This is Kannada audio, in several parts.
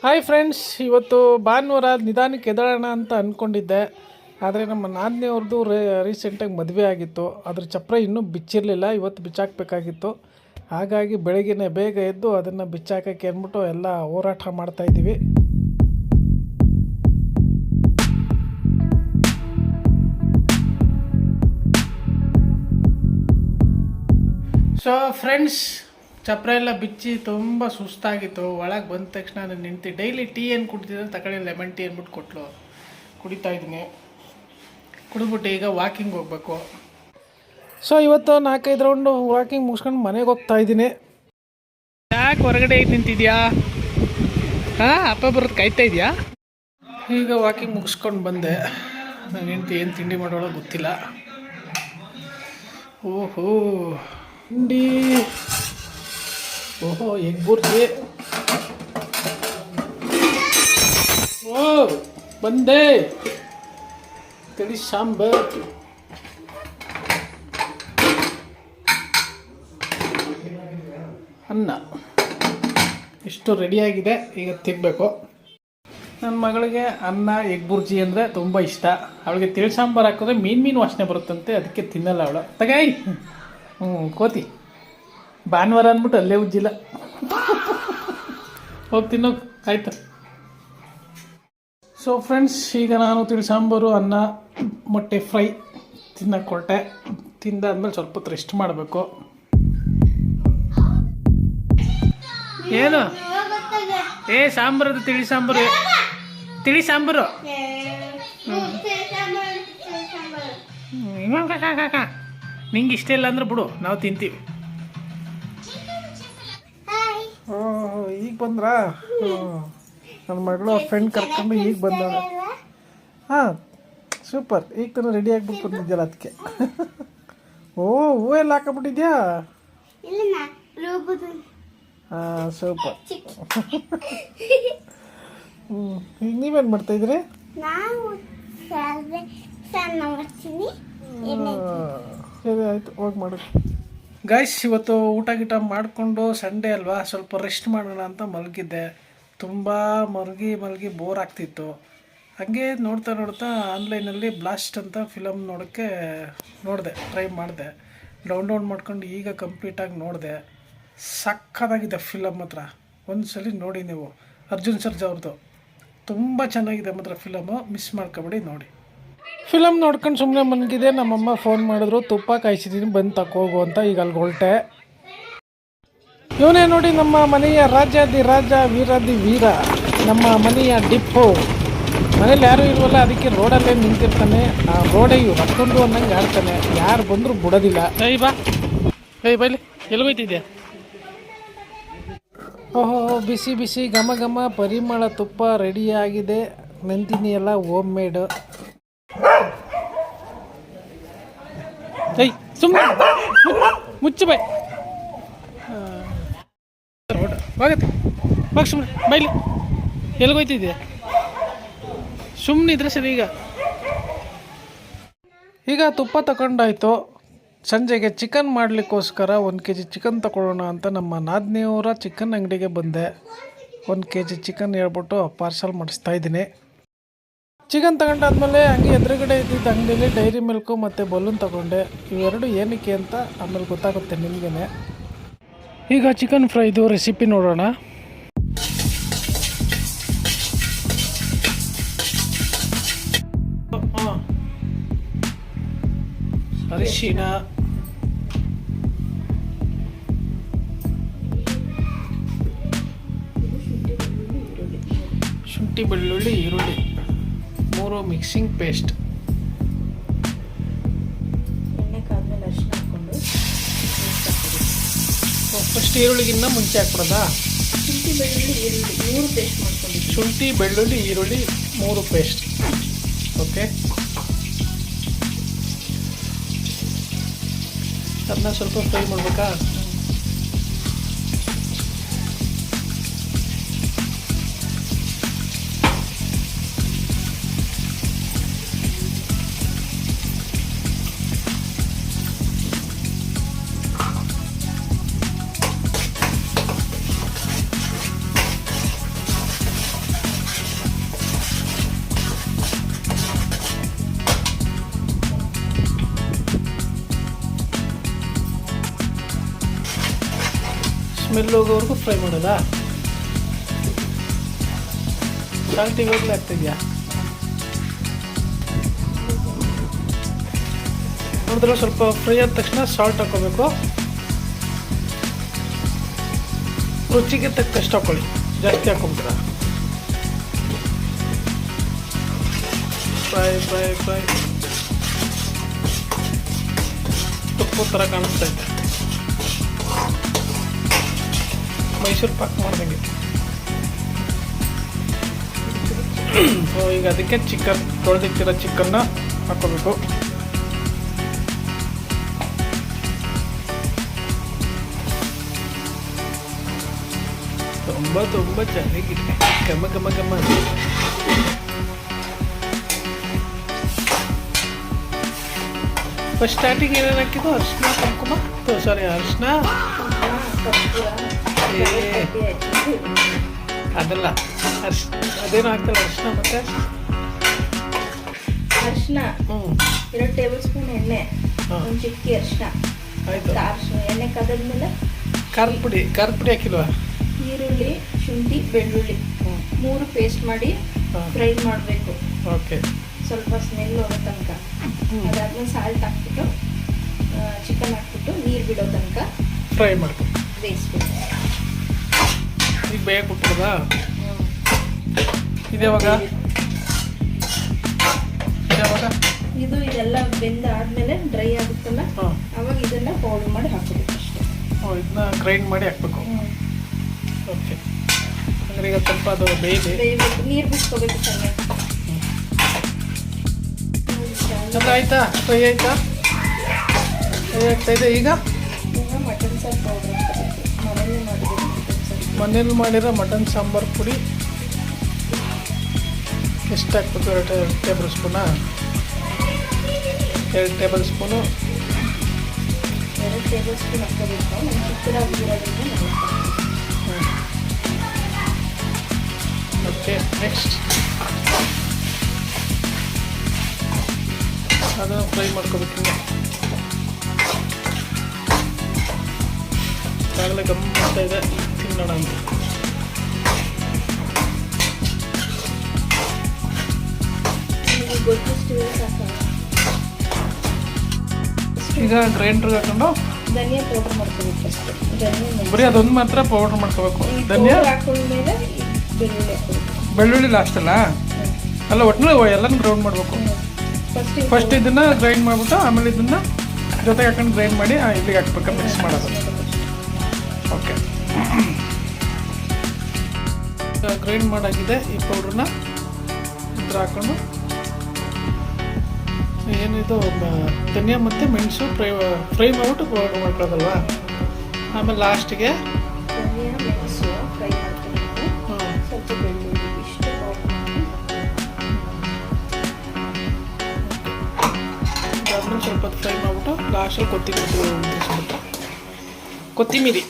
ಹಾಯ್ ಫ್ರೆಂಡ್ಸ್, ಇವತ್ತು ಭಾನುವಾರ ನಿಧಾನಕ್ಕೆ ಎದ್ದೇಳೋಣ ಅಂತ ಅಂದ್ಕೊಂಡಿದ್ದೆ. ಆದರೆ ನಮ್ಮ ನಾದಿನಿಯವ್ರದ್ದು ರೀಸೆಂಟಾಗಿ ಮದುವೆ ಆಗಿತ್ತು. ಅದ್ರ ಚಪ್ಪರ ಇನ್ನೂ ಬಿಚ್ಚಿರಲಿಲ್ಲ. ಇವತ್ತು ಬಿಚ್ಚಾಕಬೇಕಾಗಿತ್ತು. ಹಾಗಾಗಿ ಬೆಳಗ್ಗೆನೇ ಬೇಗ ಎದ್ದು ಅದನ್ನು ಬಿಚ್ಚಾಕಕ್ಕೆ ಅಂದ್ಬಿಟ್ಟು ಎಲ್ಲ ಹೋರಾಟ ಮಾಡ್ತಾಯಿದ್ದೀವಿ. ಸೊ ಫ್ರೆಂಡ್ಸ್, ಚಪ್ಪರ ಎಲ್ಲ ಬಿಚ್ಚಿ ತುಂಬ ಸುಸ್ತಾಗಿತ್ತು. ಒಳಗೆ ಬಂದ ತಕ್ಷಣ ನಾನು ನಿಂತು ಡೈಲಿ ಟೀ ಏನು ಕುಡ್ತಿದ್ದೆ ತಗೊಳ್ಳಿ ಲೆಮನ್ ಟೀ ಅಂದ್ಬಿಟ್ಟು ಕೊಟ್ಟಲು. ಕುಡಿತಾ ಇದ್ದೀನಿ. ಕುಡಿದ್ಬಿಟ್ಟು ಈಗ ವಾಕಿಂಗ್ ಹೋಗ್ಬೇಕು. ಸೊ ಇವತ್ತು 4-5 ರೌಂಡು ವಾಕಿಂಗ್ ಮುಗಿಸ್ಕೊಂಡು ಮನೆಗೆ ಹೋಗ್ತಾ ಇದ್ದೀನಿ. ಯಾಕೆ ಹೊರಗಡೆ ನಿಂತಿದ್ಯಾ? ಹಾಂ, ಅಪ್ಪ ಬರೋದು ಕಾಯ್ತಾ ಇದೆಯಾ? ಈಗ ವಾಕಿಂಗ್ ಮುಗಿಸ್ಕೊಂಡು ಬಂದೆ. ನಾನು ಹೆಂಡ್ತಿ ಏನು ತಿಂಡಿ ಮಾಡೋಳೋ ಗೊತ್ತಿಲ್ಲ. ಓಹೋ ತಿಂಡಿ, ಓಹೋ ಎಗ್ ಬುರ್ಜಿ. ಓ ಬಂದೆ. ತಿಳಿ ಸಾಂಬಾರ್, ಅನ್ನ, ಇಷ್ಟು ರೆಡಿಯಾಗಿದೆ. ಈಗ ತಿನ್ನಬೇಕು. ನನ್ನ ಮಗಳಿಗೆ ಅನ್ನ ಎಗ್ ಬುರ್ಜಿ ಅಂದರೆ ತುಂಬ ಇಷ್ಟ. ಅವಳಿಗೆ ತಿಳಿ ಸಾಂಬಾರು ಹಾಕಿದ್ರೆ ಮೀನು ವಾಸನೆ ಬರುತ್ತಂತೆ, ಅದಕ್ಕೆ ತಿನ್ನಲ್ಲ ಅವಳು. ತಗಾಯಿ ಕೋತಿ ಭಾನುವಾರ ಅಂದ್ಬಿಟ್ಟು ಅಲ್ಲೇ ಉಜ್ಜಿಲ್ಲ. ಹೋಗಿ ತಿನ್ನೋಗಿ ಆಯಿತು. ಸೊ ಫ್ರೆಂಡ್ಸ್, ಈಗ ನಾನು ತಿಳಿ ಸಾಂಬಾರು, ಅನ್ನ, ಮೊಟ್ಟೆ ಫ್ರೈ ತಿನ್ನಕ್ಕೆ ಹೊರಟೆ. ತಿಂದಾದ್ಮೇಲೆ ಸ್ವಲ್ಪ ಹೊತ್ತು ರೆಸ್ಟ್ ಮಾಡಬೇಕು. ಏನು ಸಾಂಬಾರದು? ತಿಳಿ ಸಾಂಬಾರು, ತಿಳಿ ಸಾಂಬಾರು. ನಿಂಗೆ ಇಷ್ಟ ಇಲ್ಲ ಅಂದ್ರೆ ಬಿಡು, ನಾವು ತಿಂತೀವಿ. ಈಗ ಬಂದ್ರಾ? ನನ್ನ ಮಗಳು ಫ್ರೆಂಡ್ ಕರ್ಕೊಂಡು ಈಗ ಬಂದವಳು. ಹಾಂ, ಸೂಪರ್. ಈಗ ತಾನು ರೆಡಿ ಆಗಿಬಿಟ್ಟು ಬಂದಿದ್ಯಲ್ಲ ಅದಕ್ಕೆ. ಓ, ಹೂವು ಎಲ್ಲ ಹಾಕೊಂಬಿಟ್ಟಿದ್ಯಾ? ಹಾಂ, ಸೂಪರ್. ಈಗ ನೀವೇನು ಮಾಡ್ತಾಯಿದ್ರಿ? ಸರಿ, ಆಯಿತು, ಹೋಗಿ ಮಾಡು. ಗೈಸ್, ಇವತ್ತು ಊಟ ಗೀಟ ಮಾಡಿಕೊಂಡು ಸಂಡೇ ಅಲ್ವಾ, ಸ್ವಲ್ಪ ರೆಸ್ಟ್ ಮಾಡೋಣ ಅಂತ ಮಲಗಿದ್ದೆ. ತುಂಬ ಮಲಗಿ ಬೋರ್ ಆಗ್ತಿತ್ತು. ಹಾಗೆ ನೋಡ್ತಾ ಆನ್ಲೈನಲ್ಲಿ ಬ್ಲಾಸ್ಟ್ ಅಂತ ಫಿಲಮ್ ಟ್ರೈ ಮಾಡಿದೆ. ಡೌನ್ಲೋಡ್ ಮಾಡ್ಕೊಂಡು ಈಗ ಕಂಪ್ಲೀಟಾಗಿ ನೋಡಿದೆ. ಸಕ್ಕತ್ತಾಗಿದೆ ಫಿಲಮ್ ಮಾತ್ರ. ಒಂದು ಸಲ ನೋಡಿ ನೀವು. ಅರ್ಜುನ್ ಸರ್ಜಾ ಅವ್ರದ್ದು ತುಂಬ ಚೆನ್ನಾಗಿದೆ ಮಾತ್ರ ಫಿಲಮು. ಮಿಸ್ ಮಾಡ್ಕೊಬೇಡಿ, ನೋಡಿ. ಫಿಲಮ್ ನೋಡ್ಕೊಂಡು ಸುಮ್ಮನೆ ಮನಗಿದೆ. ನಮ್ಮಮ್ಮ ಫೋನ್ ಮಾಡಿದ್ರು, ತುಪ್ಪ ಕಾಯಿಸಿದ್ದೀನಿ ಬಂದು ತಗೋಗು ಅಂತ. ಈಗ ಅಲ್ಲಿಗೆ ಹೊರಟೆ. ಇವನೇ ನೋಡಿ ನಮ್ಮ ಮನೆಯ ರಾಜಾದಿ ರಾಜ, ವೀರಾದಿ ವೀರ, ನಮ್ಮ ಮನೆಯ ಡಿಪ್ಪು. ಮನೇಲಿ ಯಾರೂ ಇಲ್ವಲ್ಲ, ಅದಕ್ಕೆ ರೋಡಲ್ಲೇ ನಿಂತಿರ್ತಾನೆ. ಆ ರೋಡೇ ಇವು ಹತ್ತೊಂದು ಅನ್ನಂಗೆ ಆಡ್ತಾನೆ. ಯಾರು ಬಂದರೂ ಬಿಡೋದಿಲ್ಲ. ಬಾ ಬೈಲಿ, ಎಲ್ಲಿಗೋಯ್ತಿದ್ಯಾ? ಓಹೋ, ಬಿಸಿ ಬಿಸಿ ಘಮ ಘಮ ಪರಿಮಳ ತುಪ್ಪ ರೆಡಿಯಾಗಿದೆ. ನಂದಿನಿ ಎಲ್ಲ ಹೋಮ್ ಮೇಡ್. ಸುಮ್ಮನೆ ಮುಚ್ಚು ಬಾಯ್. ಹೋಗತ್ತೆ ಹೋಗಿ ಸುಮ್ಮನೆ ಬೈಲಿ. ಎಲ್ಲಿಗೋಯ್ತಿದ್ಯಾ? ಸುಮ್ಮನೆ ಇದ್ರೆ ಸರಿ. ಈಗ ತುಪ್ಪ ತಗೊಂಡಾಯ್ತು. ಸಂಜೆಗೆ ಚಿಕನ್ ಮಾಡಲಿಕ್ಕೋಸ್ಕರ 1 kg ಚಿಕನ್ ತಗೊಳ್ಳೋಣ ಅಂತ ನಮ್ಮ ನಾದಿನಿಯವರ ಚಿಕನ್ ಅಂಗಡಿಗೆ ಬಂದೆ. 1 kg ಚಿಕನ್ ಹೇಳ್ಬಿಟ್ಟು ಪಾರ್ಸಲ್ ಮಾಡಿಸ್ತಾ ಇದ್ದೀನಿ. ಚಿಕನ್ ತಗೊಂಡಾದ್ಮೇಲೆ ಹಂಗೆ ಎದುರುಗಡೆ ಇದ್ದಿದ್ದ ಅಂಗಡಿಯಲ್ಲಿ ಡೈರಿ ಮಿಲ್ಕು ಮತ್ತು ಬಲೂನ್ ತಗೊಂಡೆ. ಇವೆರಡು ಏನಕ್ಕೆ ಅಂತ ಆಮೇಲೆ ಗೊತ್ತಾಗುತ್ತೆ ನಿಮಗೇ. ಈಗ ಚಿಕನ್ ಫ್ರೈದು ರೆಸಿಪಿ ನೋಡೋಣ. ಅರಿಶಿನ, ಶುಂಠಿ, ಬೆಳ್ಳುಳ್ಳಿ, ಈರುಳ್ಳಿ 3 ಮಿಕ್ಸಿಂಗ್ ಪೇಸ್ಟ್. ಫಸ್ಟ್ ಈರುಳ್ಳಿಗಿನ್ನ ಮುಂಚೆ ಹಾಕ್ಬಿಡೋದಾ? ಶುಂಠಿ, ಬೆಳ್ಳುಳ್ಳಿ, ಈರುಳ್ಳಿ 3 ಪೇಸ್ಟ್ ಮಾಡ್ಕೊಂಡಿದ್ದೀನಿ. ಶುಂಠಿ, ಬೆಳ್ಳುಳ್ಳಿ, ಈರುಳ್ಳಿ 3 ಪೇಸ್ಟ್. ಓಕೆ, ಅದನ್ನ ಸ್ವಲ್ಪ ಫ್ರೈ ಮಾಡ್ಬೇಕಾ? ಸ್ಮೆಲ್ ಹೋಗೋವರೆಗೂ ಫ್ರೈ ಮಾಡೋದಾ? ಸಾಲ್ಟ್ ಇವಾಗಲೇ ಆಗ್ತಿದ್ಯಾ? ನೋಡಿದ್ರೆ ಸ್ವಲ್ಪ ಫ್ರೈ ಆದ ತಕ್ಷಣ ಸಾಲ್ಟ್ ಹಾಕೋಬೇಕು. ರುಚಿಗೆ ತಕ್ಕಷ್ಟು ಹಾಕೊಳ್ಳಿ, ಜಾಸ್ತಿ ಹಾಕೊಂಬಿಟ್ರ ಫ್ರೈ ಫ್ರೈ ಫ್ರೈ ತುಪ್ಪ ಥರ ಕಾಣಿಸ್ತಾ ಇದೆ. ಮೈಸೂರು ಪಾಕ್ ಮಾಡ್ದಂಗೆ. ಸೊ ಈಗ ಅದಕ್ಕೆ ಚಿಕನ್ ತೊಳೆದಿಟ್ಟಿರೋ ಚಿಕನ್ನ ಹಾಕೋಬೇಕು. ತುಂಬ ತುಂಬ ಚೆನ್ನಾಗಿದೆ, ಘಮ ಘಮ ಘಮ. ಫಸ್ಟ್ ಸ್ಟಾರ್ಟಿಂಗ್ ಏನೇನು ಹಾಕಿದ್ದು? ಅರಿಶಿನ, ಕುಂಕುಮ, ಸಾರಿ ಅರಿಶಿನ, ಅದೆಲ್ಲ ಅದೇನು ಹಾಕ್ತಲ್ಲ, ಅರಿಶಿನ ಮತ್ತೆ ಅರಿಶಿನ 2 ಟೇಬಲ್ ಸ್ಪೂನ್ ಎಣ್ಣೆ, ಒಂದು ಚಿಕ್ಕಿ ಅರಿಶಿನ. ಆಯ್ತು. ಎಣ್ಣೆ ಕಾದಾದ್ಮೇಲೆ ಖಾರದ ಪುಡಿ ಹಾಕಿಲ್ವಾ? ಈರುಳ್ಳಿ, ಶುಂಠಿ, ಬೆಳ್ಳುಳ್ಳಿ 3 ಪೇಸ್ಟ್ ಮಾಡಿ ಫ್ರೈ ಮಾಡಬೇಕು. ಓಕೆ. ಸ್ವಲ್ಪ ಸ್ಮೆಲ್ ಹೋಗೋ ತನಕ. ಅದಾದ್ಮೇಲೆ ಸಾಲ್ಟ್ ಹಾಕ್ಬಿಟ್ಟು ಚಿಕನ್ ಹಾಕ್ಬಿಟ್ಟು ನೀರು ಬಿಡೋ ತನಕ ಫ್ರೈ ಮಾಡ್ಬೇಕು, ಬೇಯಿಸ್ಬೇಕು. ಈಗ ಬೇಯಕ್ಕೆ ಬಿಟ್ಬಿಡೋದಾ? ಇದ್ಯಾವಾಗ ಇದೆಲ್ಲ ಬೆಂದಾದ್ಮೇಲೆ ಡ್ರೈ ಆಗುತ್ತಲ್ಲ, ಅವಾಗ ಇದನ್ನ ಪೌಡರ್ ಮಾಡಿ ಹಾಕಬೇಕು ಅಷ್ಟೇ. ಇದನ್ನ ಗ್ರೈಂಡ್ ಮಾಡಿ ಹಾಕ್ಬೇಕು. ಓಕೆ. ಅಂದರೆ ಈಗ ಸ್ವಲ್ಪ ಅದು ಬೇಯಬೇಕು, ನೀರು ಬಿಟ್ಕೋಬೇಕು ಚೆನ್ನಾಗಿ. ಆಯ್ತಾ? ಫ್ರೈ ಆಯ್ತಾ? ಫ್ರೈ ಆಗ್ತಾ ಇದೆ. ಈಗ ಮಟನ್ ಸಾರು ಪೌಡರ್ ಮನೇಲಿ ಮಾಡಿರೋ ಮಟನ್ ಸಾಂಬಾರು ಪುಡಿ ಎಷ್ಟು ಹಾಕ್ಬೇಕು? 2 ಟೇಬಲ್ ಸ್ಪೂನಾ? 2 ಟೇಬಲ್ ಸ್ಪೂನು. 2 ಟೇಬಲ್ ಸ್ಪೂನ್ ಹಾಕೋಬೇಕು. ಓಕೆ. ನೆಕ್ಸ್ಟ್ ಅದನ್ನು ಫ್ರೈ ಮಾಡ್ಕೋಬೇಕು. ಆಗಲೇ ಗಮ್ಮತ್ತ ಇದೆ, ತಿನ್ನೋಣ ಅಂತ. ಈಗ ಗ್ರೈಂಡರ್ ಹಾಕೊಂಡು ಧನಿಯಾ ಪೌಡರ್ ಮಾಡ್ಕೋಬೇಕು ಅಷ್ಟೇ. ಬರೀ ಅದೊಂದು ಮಾತ್ರ ಪೌಡರ್ ಮಾಡ್ಕೋಬೇಕು. ಧನಿಯಾ ಹಾಕೊಂಡ್ಮೇಲೆ ಬೆಳ್ಳುಳ್ಳಿ ಲಾಸ್ಟ್ ಅಲ್ಲ? ಅಲ್ಲ, ಒಟ್ಟಿನಲ್ಲಿ ಎಲ್ಲನೂ ಗ್ರೌಂಡ್ ಮಾಡಬೇಕು. ಫಸ್ಟ್ ಇದನ್ನ ಗ್ರೈಂಡ್ ಮಾಡಿಬಿಟ್ಟು ಆಮೇಲೆ ಇದನ್ನ ಜೊತೆಗೆ ಹಾಕೊಂಡು ಗ್ರೈಂಡ್ ಮಾಡಿ ಇಲ್ಲಿಗೆ ಹಾಕ್ಬೇಕು, ಮಿಕ್ಸ್ ಮಾಡೋದು. ಓಕೆ. ಗ್ರೈಂಡ್ ಮಾಡಾಗಿದೆ. ಈ ಪೌಡ್ರನ್ನ ಇದ್ರ ಹಾಕೊಂಡು ಏನಿದು ಧನಿಯಾ ಮತ್ತು ಮೆಣಸು ಫ್ರೈ ಮಾಡಿಬಿಟ್ಟು ಪೌಡ್ರ್ ಮಾಡ್ಕೊಳ್ಳೋದಲ್ವಾ? ಆಮೇಲೆ ಲಾಸ್ಟಿಗೆ ಫ್ರೈ ಮಾಡ್ಕೊಂಡು ಸ್ವಲ್ಪ ಬೆಳ್ಳುಳ್ಳಿ ಇಷ್ಟು ಅದಾದ್ಮೇಲೆ ಸ್ವಲ್ಪ ಫ್ರೈ ಮಾಡಿಬಿಟ್ಟು ಲಾಸ್ಟಲ್ಲಿ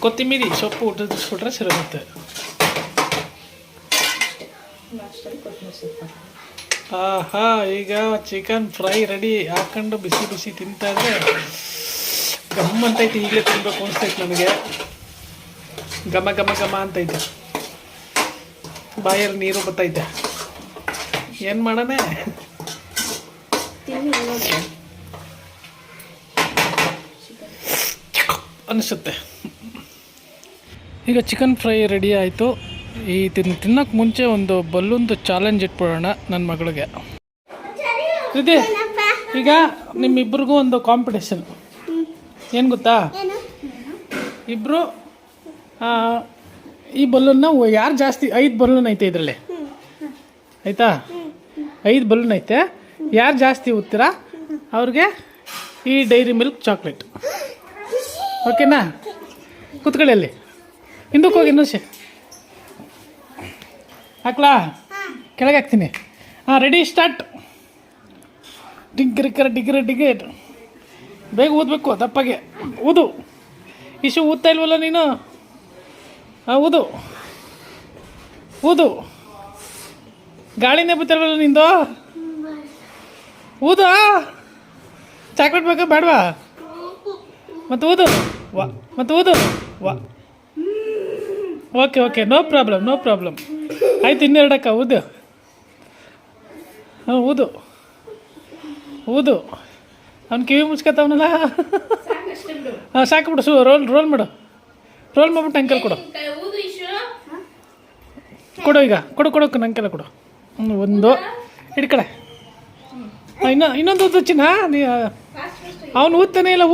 ಕೊತ್ತಿಮೀರಿ ಸೊಪ್ಪು ಉದುರಿಸ್ಬಿಟ್ರೆ ಸರಿಯಾಗುತ್ತೆ. ಆಹಾ, ಈಗ ಚಿಕನ್ ಫ್ರೈ ರೆಡಿ. ಹಾಕೊಂಡು ಬಿಸಿ ಬಿಸಿ ತಿಂತಾ ಇದ್ರೆ ಗಮ್ಮಂತೈತೆ. ಈಗಲೇ ತಿನ್ಬೇಕು ಅನಿಸ್ತೈತೆ ನನಗೆ. ಘಮ ಘಮ ಘಮ ಅಂತೈತೆ, ಬಾಯಲ್ಲಿ ನೀರು ಬರ್ತೈತೆ. ಏನು ಮಾಡೋಣ ಅನಿಸುತ್ತೆ. ಈಗ ಚಿಕನ್ ಫ್ರೈ ರೆಡಿ ಆಯಿತು. ಈ ತಿನ್ನೋಕ್ಕೆ ಮುಂಚೆ ಒಂದು ಬಲ್ಲೊಂದು ಚಾಲೆಂಜ್ ಇಟ್ಬಿಡೋಣ ನನ್ನ ಮಗಳಿಗೆ. ಇದೆ ಈಗ ನಿಮ್ಮಿಬ್ಬರಿಗೂ ಒಂದು ಕಾಂಪಿಟೇಷನ್. ಏನು ಗೊತ್ತಾ? ಇಬ್ಬರು ಈ ಬಲ್ಲೂನ್ನ ಯಾರು ಜಾಸ್ತಿ 5 ಬಲ್ಲೂನ್ ಐತೆ ಇದರಲ್ಲಿ, ಆಯಿತಾ? 5 ಬಲ್ಲೂನ್ ಐತೆ. ಯಾರು ಜಾಸ್ತಿ ಊದ್ತೀರಾ ಅವ್ರಿಗೆ ಈ ಡೈರಿ ಮಿಲ್ಕ್ ಚಾಕ್ಲೇಟ್. ಓಕೆನಾ? ಕೂತ್ಕೊಳ್ಳಿ ಅಲ್ಲಿ. ಹಿಂದಕ್ಕೆ ಹೋಗಿ ಇನ್ನೂ ಹಾಕ್ಲಾ? ಕೆಳಗೆ ಹಾಕ್ತೀನಿ. Ready, start. ಡಿಗ್ರ ಬೇಗ ಊದಬೇಕು, ದಪ್ಪಗೆ ಊದು. ಇಶು ಊದ್ತಾ ಇಲ್ವಲ್ಲ ನೀನು? ಊದು. ಗಾಳಿನೇ ಬತ್ತಲ್ವಲ್ಲ ನಿಂದು? ಊದು. ಚಾಕ್ಲೇಟ್ ಬೇಕಾ ಬೇಡವಾ? ಮತ್ತೆ ಊದು. ವಾ. ಓಕೆ ಓಕೆ ನೋ ಪ್ರಾಬ್ಲಮ್ ಆಯ್ತು. ಇನ್ನೆರಡಕ್ಕ ಊದು. ಹಾಂ ಊದು ಅವ್ನು ಕಿವಿ ಮುಚ್ಕೊತಾವನಲ್ಲ. ಸಾಕಷ್ಟೇ ಬಿಡು. ಹಾಂ ಸಾಕು ಬಿಡು. ರೋಲ್ ಮಾಡು. ರೋಲ್ ಮಾಡ್ಬಿಟ್ಟು ಅಂಕಲ್ ಕೊಡು. ಊದು ಇಶು. ಕೊಡು ಈಗ ಕೊಡು ನಂಗೆಲ್ಲ ಕೊಡು. ಒಂದು ಹಿಡ್ಕಡೆ. ಇನ್ನೊಂದು ಊದು ಚಿನ್ನ. ನೀ ಅವನು ಊದ್ತಾನೆ ಇಲ್ಲ.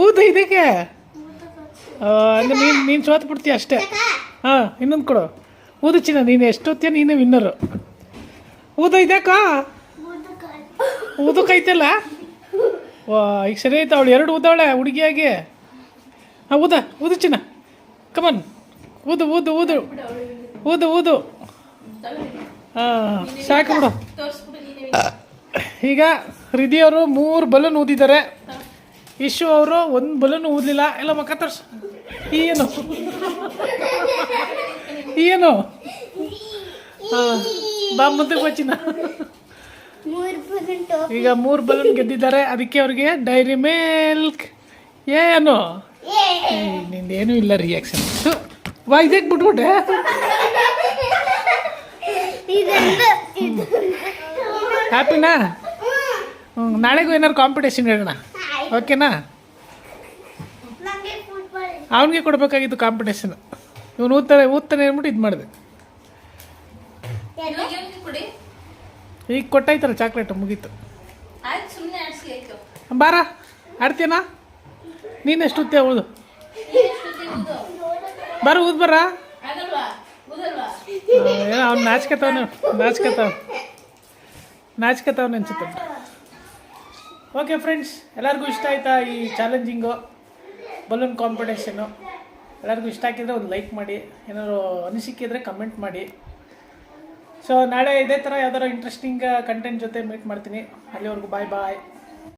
ಊದು ಇದಕ್ಕೆ. ಅಂದ್ರೆ ನೀನು ಸೋತು ಬಿಡ್ತೀಯ ಅಷ್ಟೇ. ಹಾಂ ಇನ್ನೊಂದು ಕೊಡು. ಊದು ಚಿನ್ನ. ನೀನು ಎಷ್ಟೊತ್ತೀಯ ನೀನೇ ವಿನ್ನರು. ಇದಕ್ಕ ಊದಕ್ಕೈತಲ್ಲ. ವಾ ಈಗ ಸರಿ ಆಯ್ತು. ಅವಳು 2 ಊದವಳೆ ಹುಡುಗಿಯಾಗಿ. ಹಾಂ ಊದು ಚಿನ್ನ. ಕಮನ್ ಊದು. ಹಾಂ ಸಾಕು ಬಿಡು. ಈಗ ಹೃದಯ ಅವರು 3 ಬಲೂನ್ ಊದಿದ್ದಾರೆ. ಇಶು ಅವರು 1 ಬಲೂನ್ ಊದಲಿಲ್ಲ. ಎಲ್ಲ ಮಕ್ಕ ತೋರ್ಸು. ಏನು ಹಾಂ ಬಾ ಮುಂದಕ್ಕೆ ಬಚ್ಚಿನ. ಈಗ 3 ಬಲೂನ್ ಗೆದ್ದಿದ್ದಾರೆ. ಅದಕ್ಕೆ ಅವ್ರಿಗೆ ಡೈರಿ ಮಿಲ್ಕ್. ಏನು ನಿಂದೇನೂ ಇಲ್ಲ ರಿಯಾಕ್ಷನ್. ವಾ ಇದಕ್ಕೆ ಬಿಟ್ಬಿಟ್ಟೆ. ಹ್ಯಾಪಿನಾ? ನಾಳೆಗೂ ಏನಾರು ಕಾಂಪಿಟೇಷನ್ ಹೇಳೋಣ. ಓಕೆನಾ? ಅವನಿಗೆ ಕೊಡಬೇಕಾಗಿತ್ತು ಕಾಂಪಿಟೇಷನ್. ಇವನು ಊದ್ತಾನೆ ಅಂದ್ಬಿಟ್ಟು ಇದು ಮಾಡಿದೆ. ಈಗ ಕೊಟ್ಟಾಯ್ತಲ್ಲ ಚಾಕ್ಲೇಟು. ಮುಗೀತು. ಬಾರ ಆಡ್ತೀನಾ? ನೀನು ಎಷ್ಟು ಉತ್ತೀಯ ಊದು. ಬಾರ ಊದ್ ಬರ. ಅವ್ನು ನಾಚ್ಕತಾವನೆ ಅನ್ಸುತ್ತೆ. ಓಕೆ ಫ್ರೆಂಡ್ಸ್, ಎಲ್ಲರಿಗೂ ಇಷ್ಟ ಆಯ್ತಾ ಈ ಚಾಲೆಂಜಿಂಗು ಬಲೂನ್ ಕಾಂಪಿಟೇಷನ್ನು? ಎಲ್ಲರಿಗೂ ಇಷ್ಟ ಆಗಿದ್ರೆ ಒಂದು ಲೈಕ್ ಮಾಡಿ. ಏನಾದ್ರು ಅನಿಸಿಕೆ ಕಮೆಂಟ್ ಮಾಡಿ. ಸೊ ನಾಳೆ ಇದೇ ಥರ ಯಾವ್ದಾರು ಇಂಟ್ರೆಸ್ಟಿಂಗ್ ಕಂಟೆಂಟ್ ಜೊತೆ ಮೀಟ್ ಮಾಡ್ತೀನಿ. ಅಲ್ಲಿವರೆಗೂ ಬಾಯ್.